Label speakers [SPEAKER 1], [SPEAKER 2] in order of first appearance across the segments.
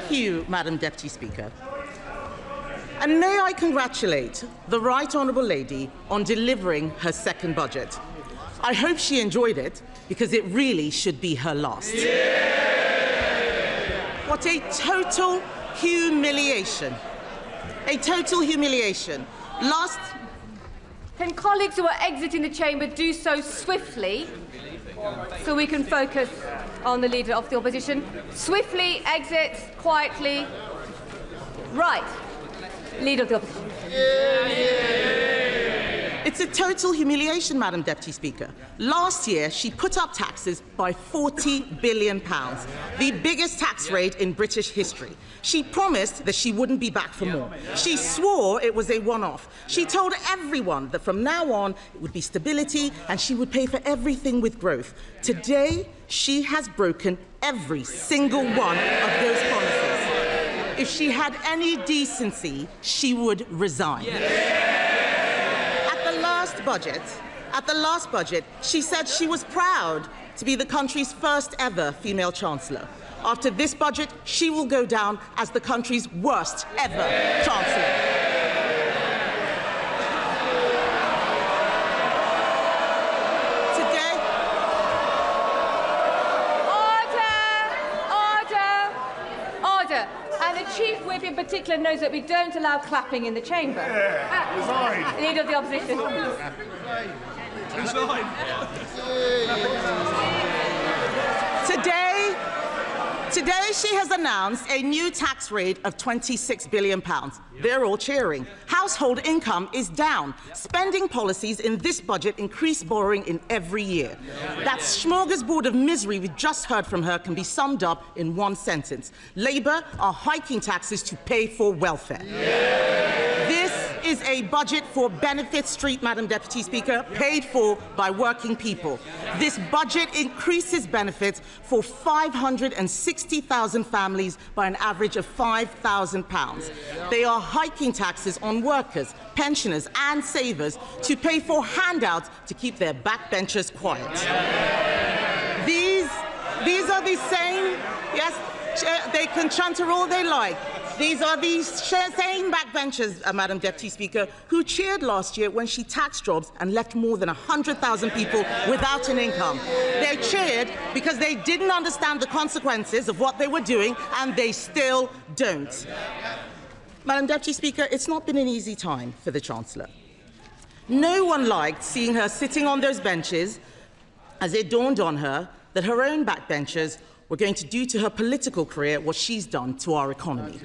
[SPEAKER 1] Thank you, Madam Deputy Speaker. And may I congratulate the Right Honourable Lady on delivering her second budget. I hope she enjoyed it, because it really should be her last. What a total humiliation. A total humiliation.
[SPEAKER 2] Can colleagues who are exiting the chamber do so swiftly, so we can focus on the Leader of the Opposition? Swiftly exit, quietly. Right. Leader of the Opposition.
[SPEAKER 1] It's a total humiliation, Madam Deputy Speaker. Last year, she put up taxes by £40 billion, the biggest tax rate in British history. She promised that she wouldn't be back for more. She swore it was a one-off. She told everyone that from now on, it would be stability and she would pay for everything with growth. Today, she has broken every single one of those promises. If she had any decency, she would resign. At the last budget, she said she was proud to be the country's first ever female Chancellor. After this budget, she will go down as the country's worst ever Chancellor.
[SPEAKER 2] Order. And the Chief Whip in particular knows that we don't allow clapping in the chamber. Leader of the Opposition.
[SPEAKER 1] Today she has announced a new tax rate of £26 billion. They're all cheering. Household income is down. Spending policies in this budget increase borrowing in every year. That smorgasbord of misery we just heard from her can be summed up in one sentence. Labour are hiking taxes to pay for welfare. This is a budget for Benefit Street, Madam Deputy Speaker, paid for by working people. This budget increases benefits for 560,000 families by an average of £5,000. They are hiking taxes on workers, pensioners and savers to pay for handouts to keep their backbenchers quiet. These are the same, yes, they can chanter all they like. These are the same backbenchers, Madam Deputy Speaker, who cheered last year when she taxed jobs and left more than 100,000 people without an income. They cheered because they didn't understand the consequences of what they were doing, and they still don't. Madam Deputy Speaker, it's not been an easy time for the Chancellor. No one liked seeing her sitting on those benches as it dawned on her that her own backbenchers were going to do to her political career what she's done to our economy.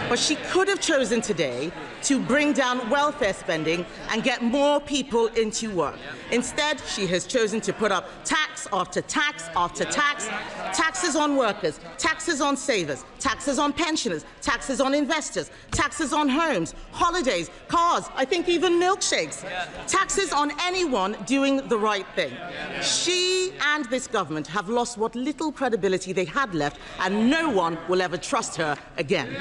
[SPEAKER 1] But she could have chosen today to bring down welfare spending and get more people into work. Instead, she has chosen to put up tax after tax after tax, taxes on workers, taxes on savers, taxes on pensioners, taxes on investors, taxes on homes, holidays, cars, I think even milkshakes, taxes on anyone doing the right thing. She and this government have lost what little credibility they had left, and no one will ever trust her again.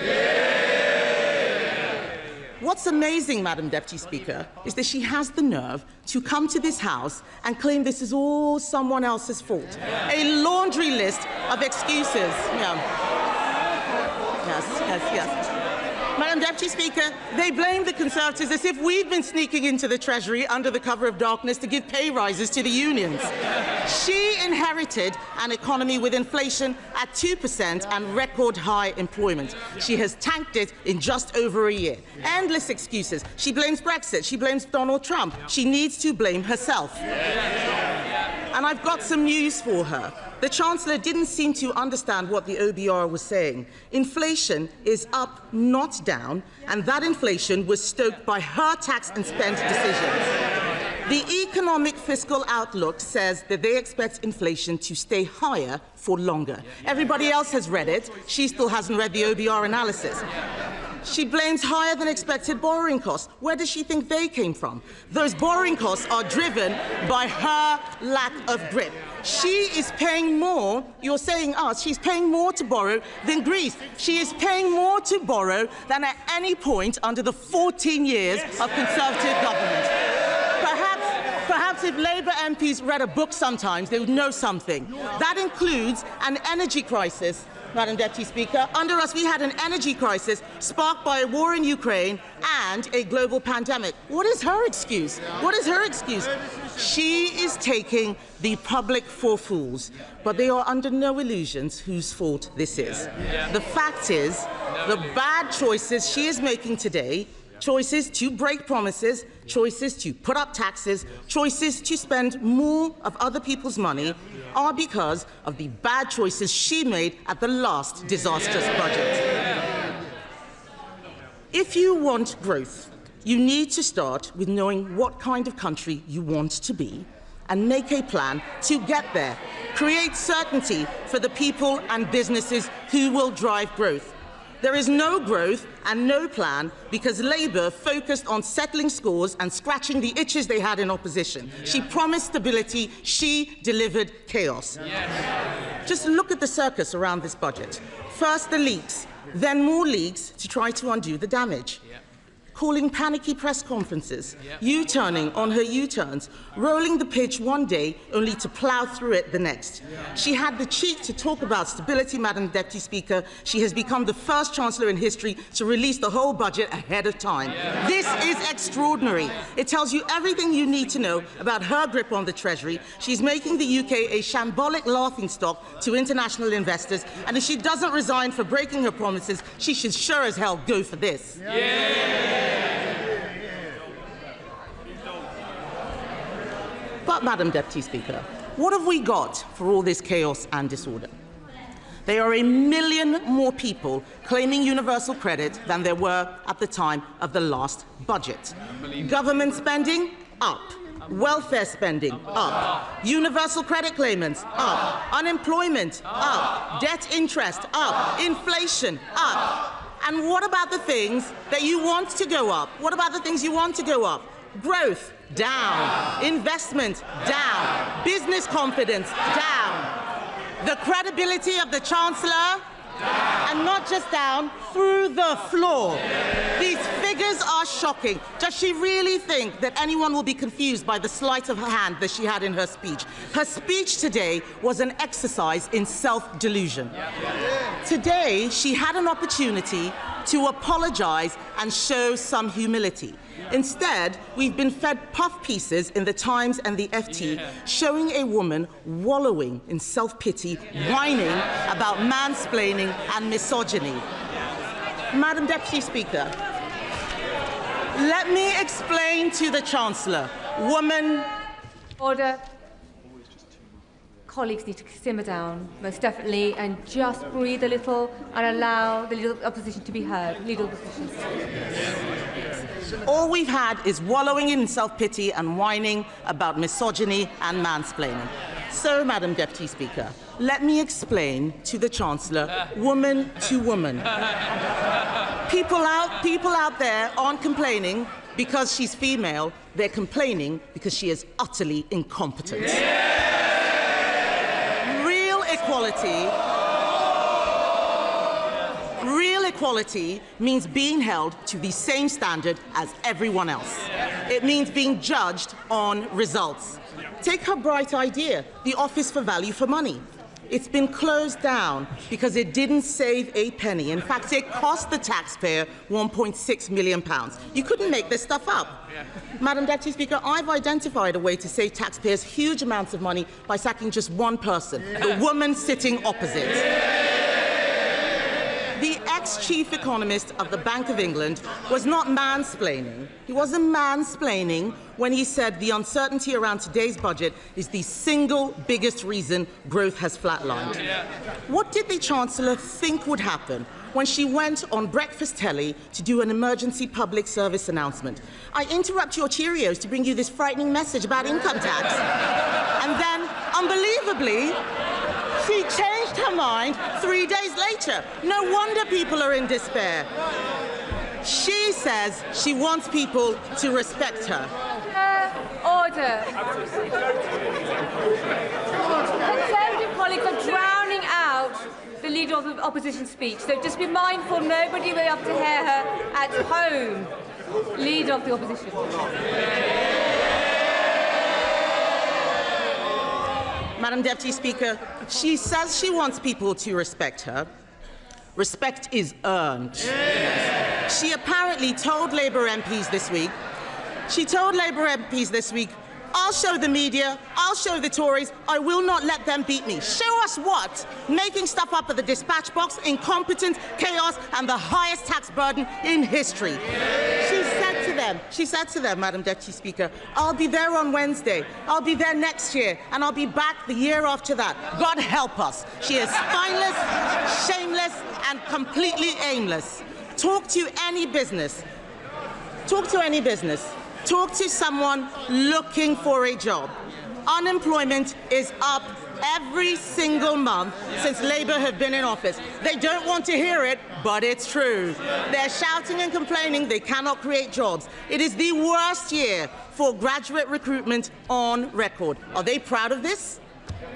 [SPEAKER 1] What's amazing, Madam Deputy Speaker, is that she has the nerve to come to this House and claim this is all someone else's fault. A laundry list of excuses. Yes. Madam Deputy Speaker, they blame the Conservatives as if we've been sneaking into the Treasury under the cover of darkness to give pay rises to the unions. She inherited an economy with inflation at 2% and record high employment. She has tanked it in just over a year. Endless excuses. She blames Brexit. She blames Donald Trump. She needs to blame herself. And I've got some news for her. The Chancellor didn't seem to understand what the OBR was saying. Inflation is up, not down, and that inflation was stoked by her tax and spend decisions. The economic fiscal outlook says that they expect inflation to stay higher for longer. Everybody else has read it. She still hasn't read the OBR analysis. She blames higher than expected borrowing costs. Where does she think they came from? Those borrowing costs are driven by her lack of grip. She is paying more, you're saying us, she's paying more to borrow than Greece. She is paying more to borrow than at any point under the 14 years of Conservative government. Perhaps fact, if Labour MPs read a book sometimes, they would know something. That includes an energy crisis, Madam Deputy Speaker. Under us, we had an energy crisis sparked by a war in Ukraine and a global pandemic. What is her excuse? What is her excuse? She is taking the public for fools, but they are under no illusions whose fault this is. The fact is, the bad choices she is making today, choices to break promises, choices to put up taxes, choices to spend more of other people's money, are because of the bad choices she made at the last disastrous budget. If you want growth, you need to start with knowing what kind of country you want to be and make a plan to get there. Create certainty for the people and businesses who will drive growth. There is no growth and no plan because Labour focused on settling scores and scratching the itches they had in opposition. She promised stability, she delivered chaos. Just look at the circus around this budget. First the leaks, then more leaks to try to undo the damage. Calling panicky press conferences, U-turning on her U-turns, rolling the pitch one day only to plough through it the next. She had the cheek to talk about stability, Madam Deputy Speaker. She has become the first Chancellor in history to release the whole budget ahead of time. This is extraordinary. It tells you everything you need to know about her grip on the Treasury. She's making the UK a shambolic laughingstock to international investors, and if she doesn't resign for breaking her promises, she should sure as hell go for this. But, Madam Deputy Speaker, what have we got for all this chaos and disorder? There are 1 million more people claiming universal credit than there were at the time of the last budget. Government spending, up. Welfare spending, up. Universal credit claimants, up. Unemployment, up. Debt interest, up. Inflation, up. And what about the things that you want to go up? What about the things you want to go up? Growth, down. Investment, down. Business confidence, down. The credibility of the Chancellor, and not just down, through the floor. These figures are shocking. Does she really think that anyone will be confused by the sleight of hand that she had in her speech? Her speech today was an exercise in self-delusion. Today, she had an opportunity to apologize and show some humility. Instead, we've been fed puff pieces in the Times and the FT showing a woman wallowing in self-pity, whining about mansplaining and misogyny. Madam Deputy Speaker, let me explain to the Chancellor. Woman...
[SPEAKER 2] Order. Colleagues need to simmer down, most definitely, and just breathe a little and allow the Leader of the Opposition to be heard. Leader of the Opposition.
[SPEAKER 1] All we've had is wallowing in self-pity and whining about misogyny and mansplaining. So, Madam Deputy Speaker, let me explain to the Chancellor, woman to woman. People out there aren't complaining because she's female. They're complaining because she is utterly incompetent. Real equality means being held to the same standard as everyone else. It means being judged on results. Take her bright idea, the Office for Value for Money. It's been closed down because it didn't save a penny. In fact, it cost the taxpayer £1.6 million. You couldn't make this stuff up. Madam Deputy Speaker, I've identified a way to save taxpayers huge amounts of money by sacking just one person, the woman sitting opposite. The ex-chief economist of the Bank of England was not mansplaining. He wasn't mansplaining when he said the uncertainty around today's budget is the single biggest reason growth has flatlined. What did the Chancellor think would happen when she went on breakfast telly to do an emergency public service announcement? I interrupt your Cheerios to bring you this frightening message about income tax. And then, unbelievably, she changed her mind 3 days later. No wonder people are in despair. She says she wants people to respect her.
[SPEAKER 2] Order. Conservative colleagues are drowning out the Leader of the Opposition speech, so just be mindful nobody will be able to hear her at home. Leader of the Opposition.
[SPEAKER 1] Madam Deputy Speaker, she says she wants people to respect her. Respect is earned. Yes. She apparently told Labour MPs this week, I'll show the media, I'll show the Tories, I will not let them beat me. Show us what? Making stuff up at the dispatch box, incompetence, chaos, and the highest tax burden in history. She said to them, Madam Deputy Speaker, I'll be there on Wednesday, I'll be there next year, and I'll be back the year after that. God help us. She is spineless, shameless, and completely aimless. Talk to any business. Talk to someone looking for a job. Unemployment is up every single month since Labour have been in office. They don't want to hear it, but it's true. They're shouting and complaining they cannot create jobs. It is the worst year for graduate recruitment on record. Are they proud of this?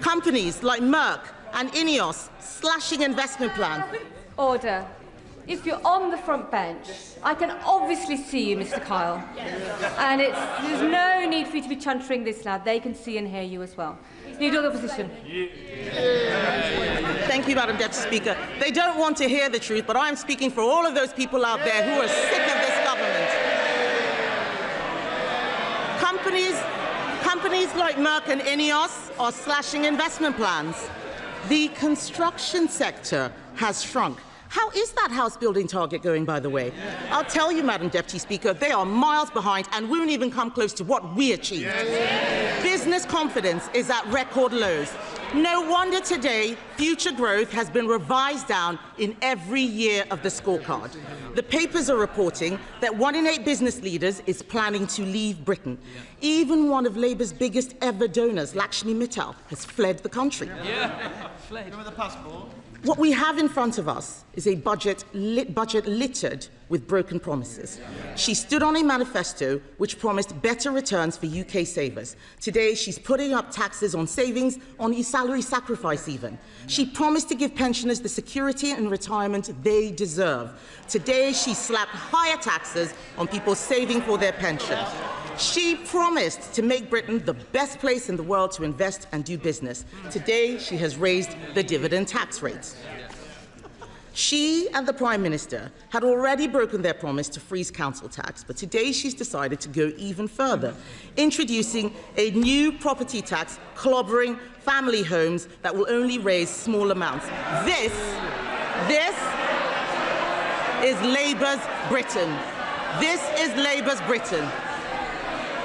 [SPEAKER 1] Companies like Merck and Ineos slashing investment plan.
[SPEAKER 2] Order. If you're on the front bench, I can obviously see you, Mr. Kyle. And there's no need for you to be chuntering this loud. They can see and hear you as well. Leader of the Opposition.
[SPEAKER 1] Thank you, Madam Deputy Speaker. They don't want to hear the truth, but I'm speaking for all of those people out there who are sick of this government. Companies like Merck and Ineos are slashing investment plans. The construction sector has shrunk. How is that house building target going, by the way? I'll tell you, Madam Deputy Speaker, they are miles behind and won't even come close to what we achieved. Business confidence is at record lows. No wonder today future growth has been revised down in every year of the scorecard. The papers are reporting that 1 in 8 business leaders is planning to leave Britain. Even one of Labour's biggest ever donors, Lakshmi Mittal, has fled the country.
[SPEAKER 3] Fled with a passport.
[SPEAKER 1] What we have in front of us is a budget littered with broken promises. She stood on a manifesto which promised better returns for UK savers. Today, she's putting up taxes on savings, on salary sacrifice even. She promised to give pensioners the security and retirement they deserve. Today, she slapped higher taxes on people saving for their pensions. She promised to make Britain the best place in the world to invest and do business. Today, she has raised the dividend tax rates. She and the Prime Minister had already broken their promise to freeze council tax, but today she's decided to go even further, introducing a new property tax clobbering family homes that will only raise small amounts. This is Labour's Britain. This is Labour's Britain.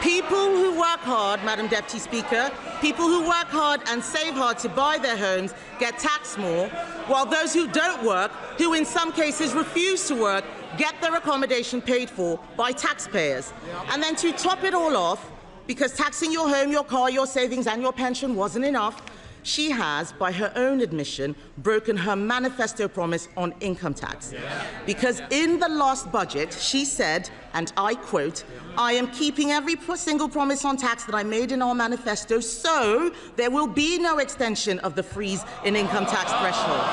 [SPEAKER 1] People who work hard, Madam Deputy Speaker, people who work hard and save hard to buy their homes get taxed more, while those who don't work, who in some cases refuse to work, get their accommodation paid for by taxpayers. And then to top it all off, because taxing your home, your car, your savings and your pension wasn't enough, she has, by her own admission, broken her manifesto promise on income tax. Because in the last budget, she said, and I quote, "I am keeping every single promise on tax that I made in our manifesto, so there will be no extension of the freeze in income tax threshold."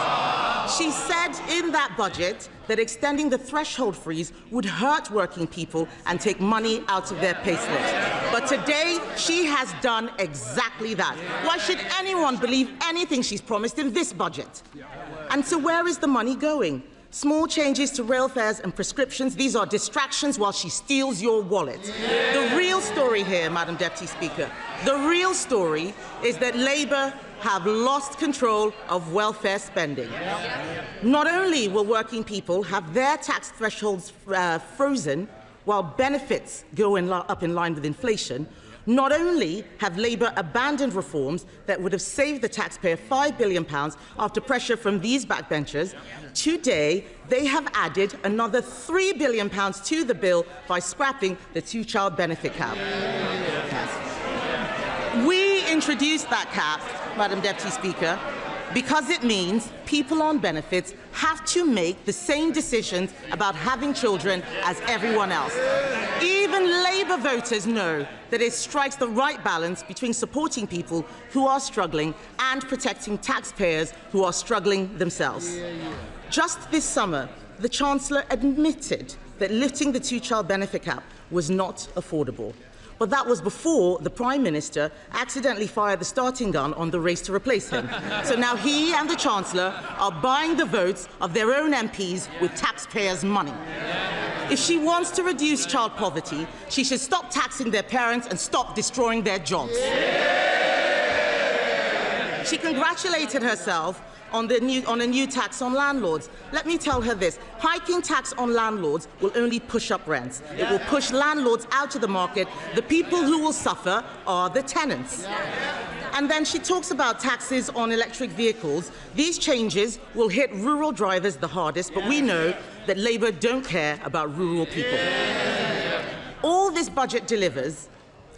[SPEAKER 1] She said in that budget that extending the threshold freeze would hurt working people and take money out of their payslips. But today, she has done exactly that. Why should anyone believe anything she's promised in this budget? And so where is the money going? Small changes to rail fares and prescriptions, these are distractions while she steals your wallet. The real story here, Madam Deputy Speaker, the real story is that Labour have lost control of welfare spending. Not only will working people have their tax thresholds frozen while benefits go up in line with inflation, not only have Labour abandoned reforms that would have saved the taxpayer £5 billion after pressure from these backbenchers, today they have added another £3 billion to the bill by scrapping the two-child benefit cap. We introduced that cap, Madam Deputy Speaker, because it means people on benefits have to make the same decisions about having children as everyone else. Even Labour voters know that it strikes the right balance between supporting people who are struggling and protecting taxpayers who are struggling themselves. Just this summer, the Chancellor admitted that lifting the two-child benefit cap was not affordable. But that was before the Prime Minister accidentally fired the starting gun on the race to replace him. So now he and the Chancellor are buying the votes of their own MPs with taxpayers' money. If she wants to reduce child poverty, she should stop taxing their parents and stop destroying their jobs. She congratulated herself on a new tax on landlords. Let me tell her this. Hiking tax on landlords will only push up rents. It will push landlords out of the market. The people who will suffer are the tenants. And then she talks about taxes on electric vehicles. These changes will hit rural drivers the hardest, but we know that Labour don't care about rural people. All this budget delivers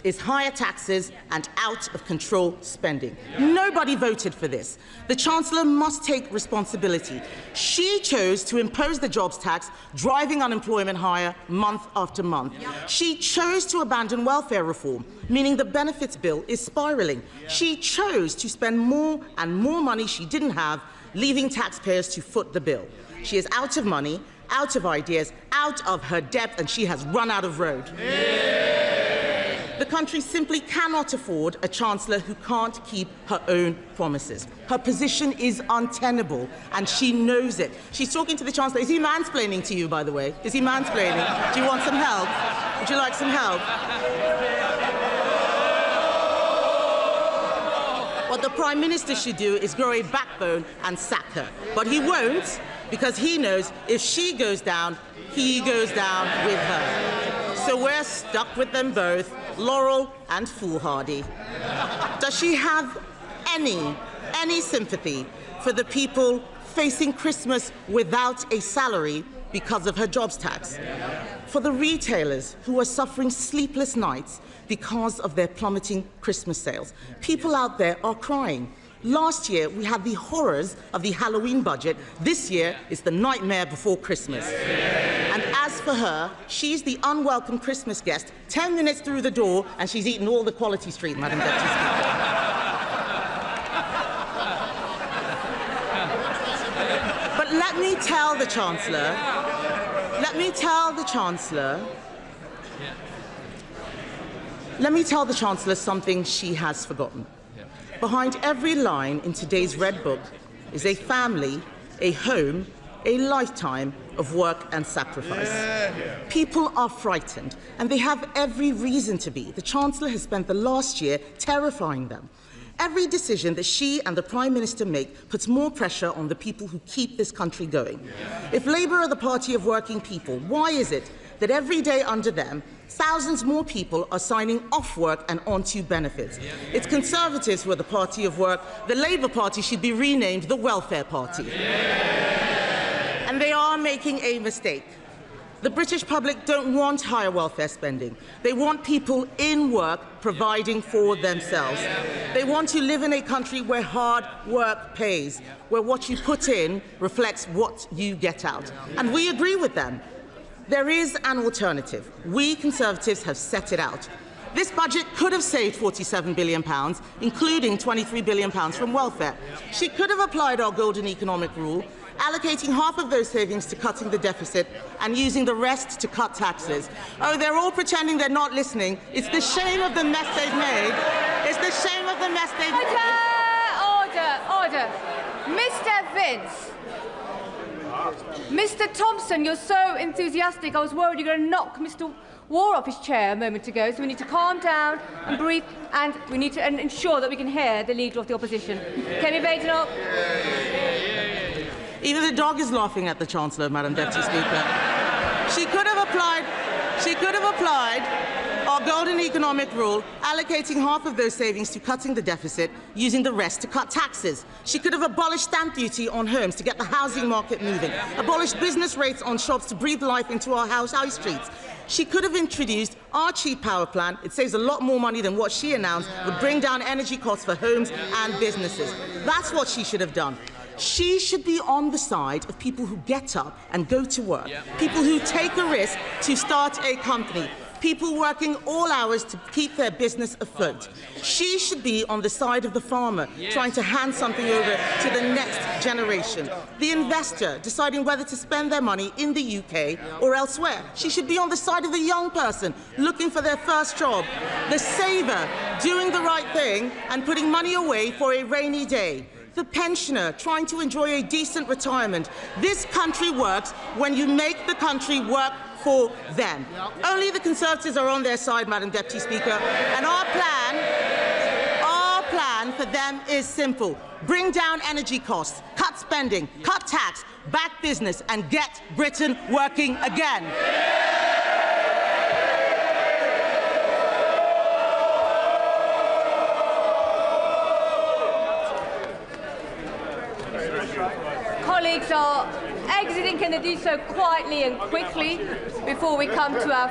[SPEAKER 1] is higher taxes and out-of-control spending. Nobody voted for this. The Chancellor must take responsibility. She chose to impose the jobs tax, driving unemployment higher month after month. She chose to abandon welfare reform, meaning the benefits bill is spiralling. She chose to spend more and more money she didn't have, leaving taxpayers to foot the bill. She is out of money, out of ideas, out of her depth, and she has run out of road. The country simply cannot afford a Chancellor who can't keep her own promises. Her position is untenable, and she knows it. She's talking to the Chancellor. Is he mansplaining to you, by the way? Is he mansplaining? Do you want some help? Would you like some help? What the Prime Minister should do is grow a backbone and sack her. But he won't, because he knows if she goes down, he goes down with her. So we're stuck with them both, Laurel and foolhardy. Does she have any sympathy for the people facing Christmas without a salary because of her jobs tax? For the retailers who are suffering sleepless nights because of their plummeting Christmas sales? People out there are crying. Last year, we had the horrors of the Halloween budget. This year, it's the nightmare before Christmas. And as for her, she's the unwelcome Christmas guest, 10 minutes through the door, and she's eaten all the Quality Street, Madam Deputy Speaker. But let me tell the Chancellor something she has forgotten. Behind every line in today's Red Book is a family, a home, a lifetime of work and sacrifice. People are frightened, and they have every reason to be. The Chancellor has spent the last year terrifying them. Every decision that she and the Prime Minister make puts more pressure on the people who keep this country going. If Labour are the party of working people, why is it that every day under them, thousands more people are signing off work and onto benefits? It's Conservatives who are the party of work. The Labour Party should be renamed the Welfare Party. And they are making a mistake. The British public don't want higher welfare spending. They want people in work providing for themselves. They want to live in a country where hard work pays, where what you put in reflects what you get out. And we agree with them. There is an alternative. We Conservatives have set it out. This budget could have saved £47 billion, including £23 billion from welfare. She could have applied our golden economic rule, allocating half of those savings to cutting the deficit and using the rest to cut taxes. Oh, they're all pretending they're not listening. It's the shame of the mess they've made. It's the shame of the mess they've made.
[SPEAKER 2] Order. Mr. Vince. Mr. Thompson, you're so enthusiastic. I was worried you were going to knock Mr. War off his chair a moment ago, so we need to calm down and breathe, and we need to ensure that we can hear the Leader of the Opposition. Kemi Badenoch.
[SPEAKER 1] Even the dog is laughing at the Chancellor, Madam Deputy Speaker. She could have applied our golden economic rule, allocating half of those savings to cutting the deficit, using the rest to cut taxes. She could have abolished stamp duty on homes to get the housing market moving, abolished business rates on shops to breathe life into our high streets. She could have introduced our cheap power plan. It saves a lot more money than what she announced would bring down energy costs for homes and businesses. That's what she should have done. She should be on the side of people who get up and go to work, people who take a risk to start a company, people working all hours to keep their business afloat. She should be on the side of the farmer, trying to hand something over to the next generation. The investor, deciding whether to spend their money in the UK or elsewhere. She should be on the side of the young person, looking for their first job. The saver, doing the right thing and putting money away for a rainy day. The pensioner, trying to enjoy a decent retirement. This country works when you make the country work for them. Only the Conservatives are on their side, Madam Deputy Speaker, and our plan for them is simple. Bring down energy costs, cut spending, cut tax, back business, and get Britain working again.
[SPEAKER 2] Colleagues are exiting. Can they do so quietly and quickly before we come to our